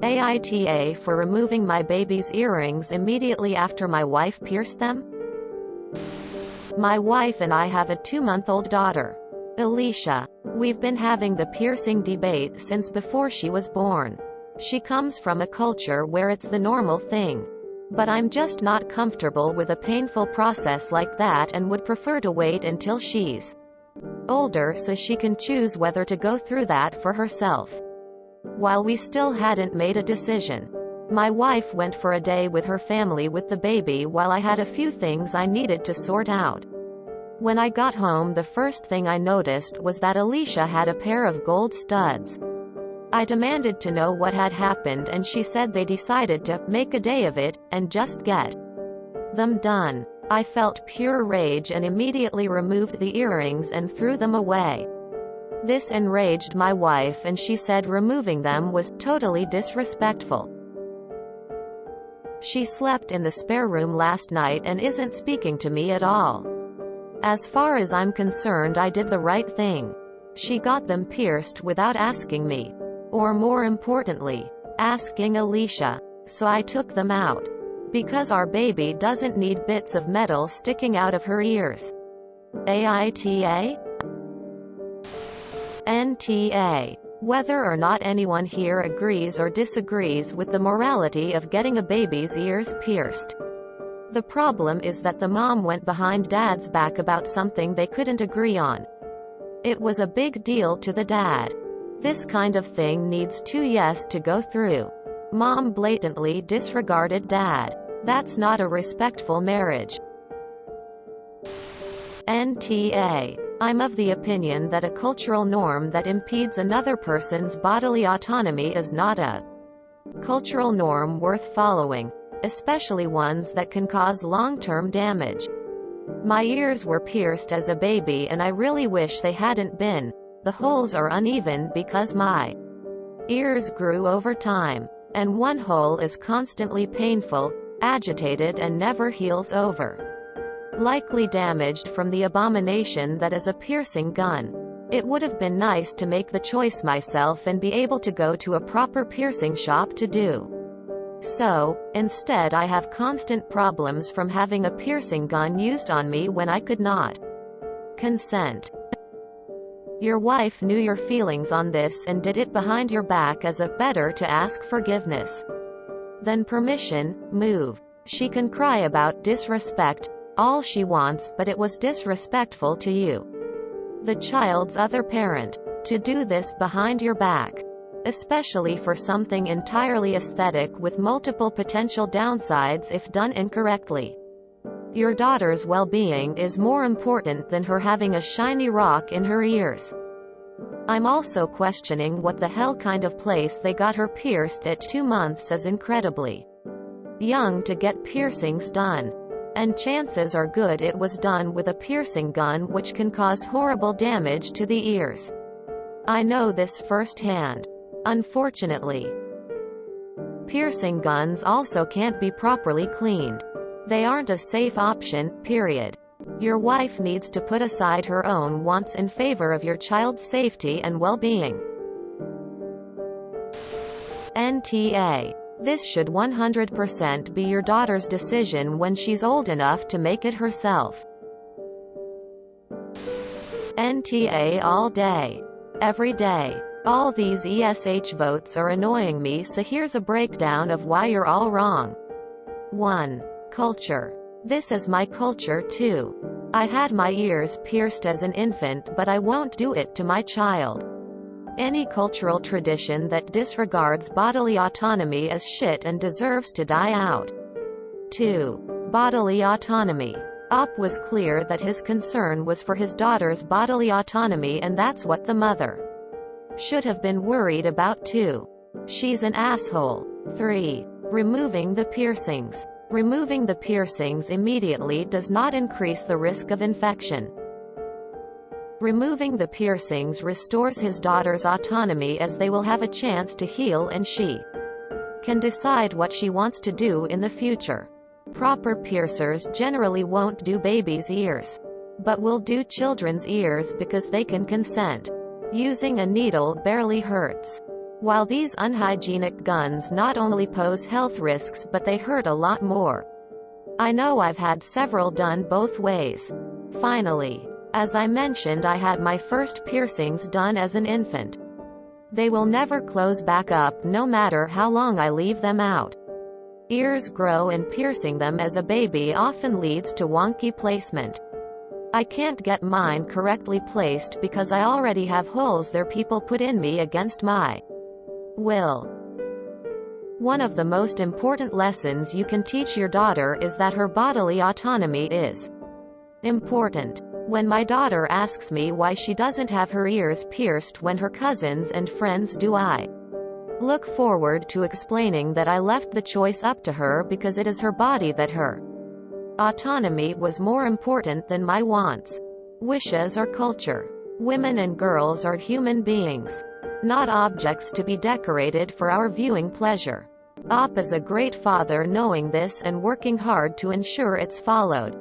AITA for removing my baby's earrings immediately after my wife pierced them? My wife and I have a 2-month-old daughter, Alicia. We've been having the piercing debate since before she was born. She comes from a culture where it's the normal thing. But I'm just not comfortable with a painful process like that and would prefer to wait until she's older so she can choose whether to go through that for herself. While we still hadn't made a decision, my wife went for a day with her family with the baby while I had a few things I needed to sort out. When I got home, the first thing I noticed was that Alicia had a pair of gold studs. I demanded to know what had happened, and she said they decided to make a day of it and just get them done. I felt pure rage and immediately removed the earrings and threw them away. This enraged my wife, and she said removing them was totally disrespectful. She slept in the spare room last night and isn't speaking to me at all. As far as I'm concerned, I did the right thing. She got them pierced without asking me. Or more importantly, asking Alicia. So I took them out. Because our baby doesn't need bits of metal sticking out of her ears. AITA? NTA. Whether or not anyone here agrees or disagrees with the morality of getting a baby's ears pierced. The problem is that the mom went behind dad's back about something they couldn't agree on. It was a big deal to the dad. This kind of thing needs 2 yes to go through. Mom blatantly disregarded dad. That's not a respectful marriage. NTA. I'm of the opinion that a cultural norm that impedes another person's bodily autonomy is not a cultural norm worth following, especially ones that can cause long-term damage. My ears were pierced as a baby and I really wish they hadn't been. The holes are uneven because my ears grew over time, and one hole is constantly painful, agitated, and never heals over. Likely damaged from the abomination that is a piercing gun. It would have been nice to make the choice myself and be able to go to a proper piercing shop to do so. Instead, I have constant problems from having a piercing gun used on me when I could not consent. Your wife knew your feelings on this and did it behind your back as a better to ask forgiveness than permission move. She can cry about disrespect all she wants, but it was disrespectful to you, the child's other parent, to do this behind your back, especially for something entirely aesthetic with multiple potential downsides if done incorrectly. Your daughter's well-being is more important than her having a shiny rock in her ears. I'm also questioning what the hell kind of place they got her pierced at 2 months is incredibly young to get piercings done. And chances are good it was done with a piercing gun, which can cause horrible damage to the ears. I know this firsthand. Unfortunately, piercing guns also can't be properly cleaned. They aren't a safe option, period. Your wife needs to put aside her own wants in favor of your child's safety and well-being. NTA. This should 100% be your daughter's decision when she's old enough to make it herself. NTA all day. Every day. All these ESH votes are annoying me, so here's a breakdown of why you're all wrong. 1. Culture. This is my culture too. I had my ears pierced as an infant, but I won't do it to my child. Any cultural tradition that disregards bodily autonomy is shit and deserves to die out. 2. Bodily autonomy. Op was clear that his concern was for his daughter's bodily autonomy, and that's what the mother should have been worried about too. She's an asshole. 3. Removing the piercings. Removing the piercings immediately does not increase the risk of infection. Removing the piercings restores his daughter's autonomy, as they will have a chance to heal and she can decide what she wants to do in the future. Proper piercers generally won't do babies' ears, but will do children's ears because they can consent. Using a needle barely hurts. While these unhygienic guns not only pose health risks but they hurt a lot more. I know I've had several done both ways. Finally, as I mentioned, I had my first piercings done as an infant. They will never close back up no matter how long I leave them out. Ears grow and piercing them as a baby often leads to wonky placement. I can't get mine correctly placed because I already have holes there people put in me against my will. One of the most important lessons you can teach your daughter is that her bodily autonomy is important. When my daughter asks me why she doesn't have her ears pierced when her cousins and friends do, I look forward to explaining that I left the choice up to her because it is her body, that her autonomy was more important than my wants, wishes, or culture. Women and girls are human beings, not objects to be decorated for our viewing pleasure. Op is a great father knowing this and working hard to ensure it's followed.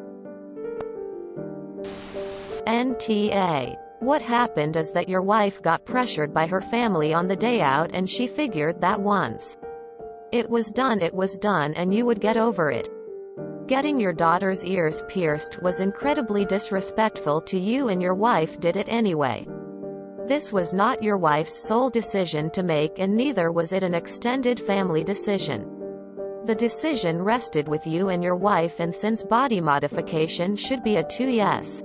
NTA. What happened is that your wife got pressured by her family on the day out and she figured that once it was done and you would get over it. Getting your daughter's ears pierced was incredibly disrespectful to you and your wife did it anyway. This was not your wife's sole decision to make and neither was it an extended family decision. The decision rested with you and your wife, and since body modification should be a 2 yes,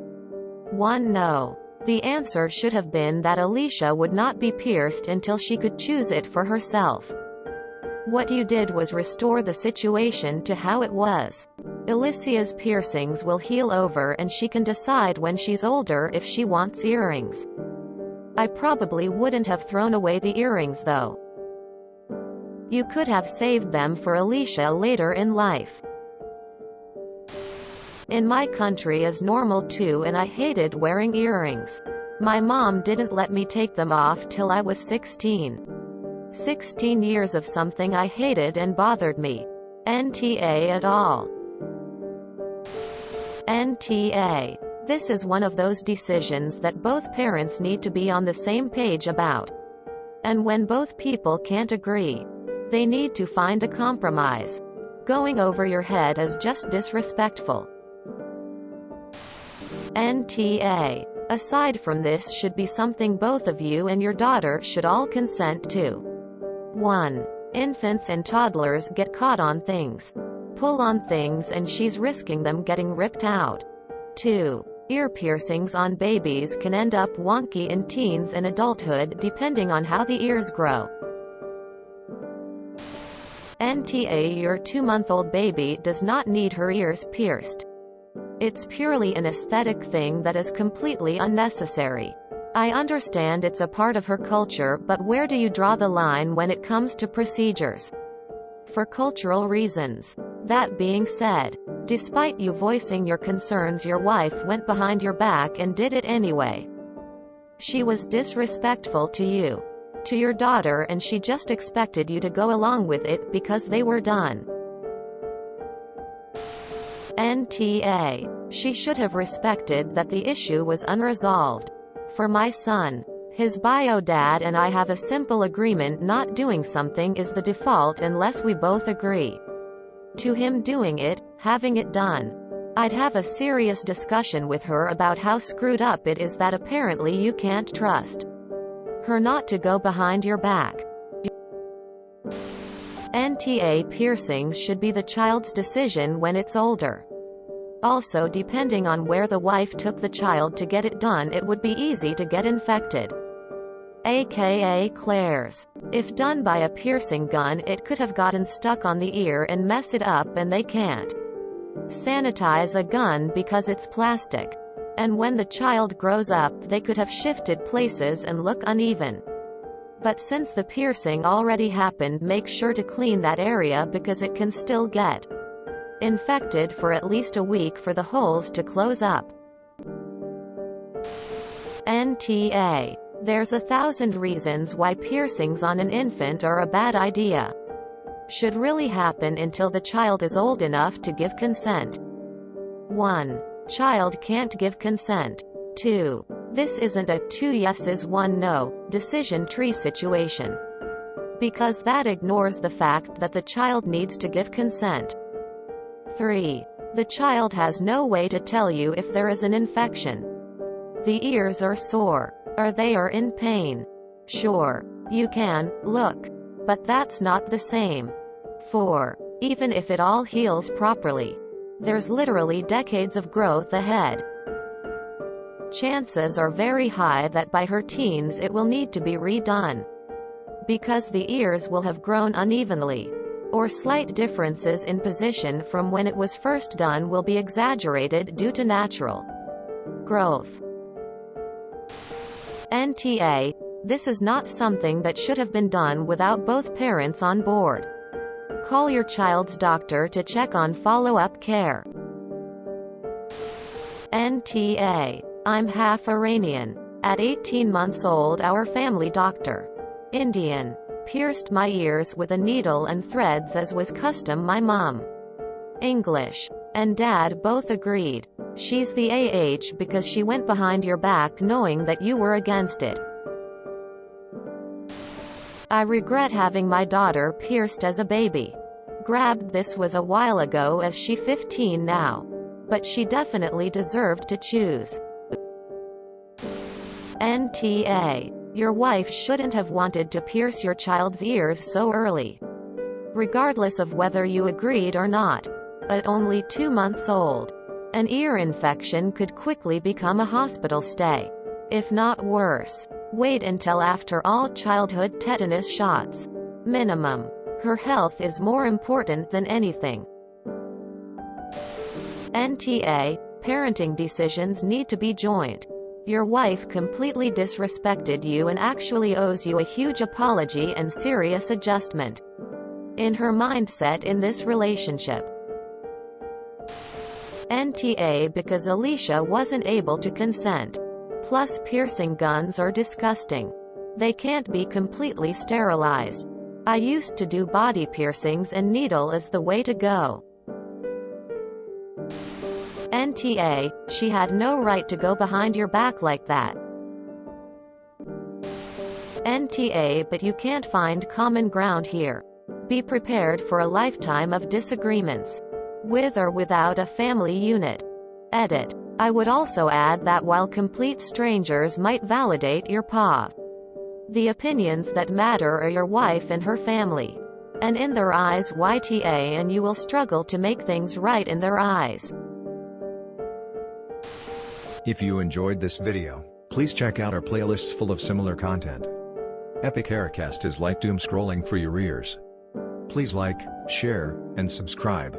1 no, the answer should have been that Alicia would not be pierced until she could choose it for herself. What you did was restore the situation to how it was. Alicia's piercings will heal over and she can decide when she's older if she wants earrings. I probably wouldn't have thrown away the earrings though. You could have saved them for Alicia later in life. In my country is normal too, and I hated wearing earrings. My mom didn't let me take them off till I was 16. 16 years of something I hated and bothered me. NTA at all. NTA. This is one of those decisions that both parents need to be on the same page about. And when both people can't agree, they need to find a compromise. Going over your head is just disrespectful. NTA. Aside from this should be something both of you and your daughter should all consent to. 1. Infants and toddlers get caught on things, pull on things, and she's risking them getting ripped out. 2. Ear piercings on babies can end up wonky in teens and adulthood depending on how the ears grow. NTA. Your 2-month-old baby does not need her ears pierced. It's purely an aesthetic thing that is completely unnecessary. I understand it's a part of her culture, but where do you draw the line when it comes to procedures? For cultural reasons. That being said, despite you voicing your concerns, your wife went behind your back and did it anyway. She was disrespectful to you, to your daughter, and she just expected you to go along with it because they were done. NTA. She should have respected that the issue was unresolved. For my son, his bio dad and I have a simple agreement: not doing something is the default unless we both agree to him doing it, having it done. I'd have a serious discussion with her about how screwed up it is that apparently you can't trust her not to go behind your back. NTA. Piercings should be the child's decision when it's older. Also, depending on where the wife took the child to get it done, it would be easy to get infected. AKA Claire's. If done by a piercing gun, it could have gotten stuck on the ear and mess it up, and they can't sanitize a gun because it's plastic. And when the child grows up, they could have shifted places and look uneven. But since the piercing already happened, make sure to clean that area because it can still get infected for at least a week for the holes to close up. NTA. There's 1,000 reasons why piercings on an infant are a bad idea. Should really happen until the child is old enough to give consent. 1. Child can't give consent. 2. This isn't a 2 yeses 1 no decision tree situation. because that ignores the fact that the child needs to give consent. 3. The child has no way to tell you if there is an infection. The ears are sore. Or they are in pain. Sure, you can look, but that's not the same. 4. Even if it all heals properly, there's literally decades of growth ahead. Chances are very high that by her teens it will need to be redone, because the ears will have grown unevenly, or slight differences in position from when it was first done will be exaggerated due to natural growth. NTA. This is not something that should have been done without both parents on board. Call your child's doctor to check on follow-up care. NTA. I'm half Iranian. At 18 months old, our family doctor, Indian, pierced my ears with a needle and threads as was custom. My mom, English, and dad both agreed. She's the AH because she went behind your back knowing that you were against it. I regret having my daughter pierced as a baby. Grabbed this was a while ago as she 15 now. But she definitely deserved to choose. NTA. Your wife shouldn't have wanted to pierce your child's ears so early. Regardless of whether you agreed or not. At only 2 months old, an ear infection could quickly become a hospital stay, if not worse. Wait until after all childhood tetanus shots. Minimum. Her health is more important than anything. NTA. Parenting decisions need to be joint. Your wife completely disrespected you and actually owes you a huge apology and serious adjustment in her mindset in this relationship. NTA. Because Alicia wasn't able to consent. Plus, piercing guns are disgusting. They can't be completely sterilized. I used to do body piercings and needle is the way to go. NTA. She had no right to go behind your back like that. NTA. But you can't find common ground here. Be prepared for a lifetime of disagreements, with or without a family unit. Edit. I would also add that while complete strangers might validate your PA, the opinions that matter are your wife and her family. And in their eyes YTA, and you will struggle to make things right in their eyes. If you enjoyed this video, please check out our playlists full of similar content. Epic Haircast is like doom scrolling for your ears. Please like, share, and subscribe.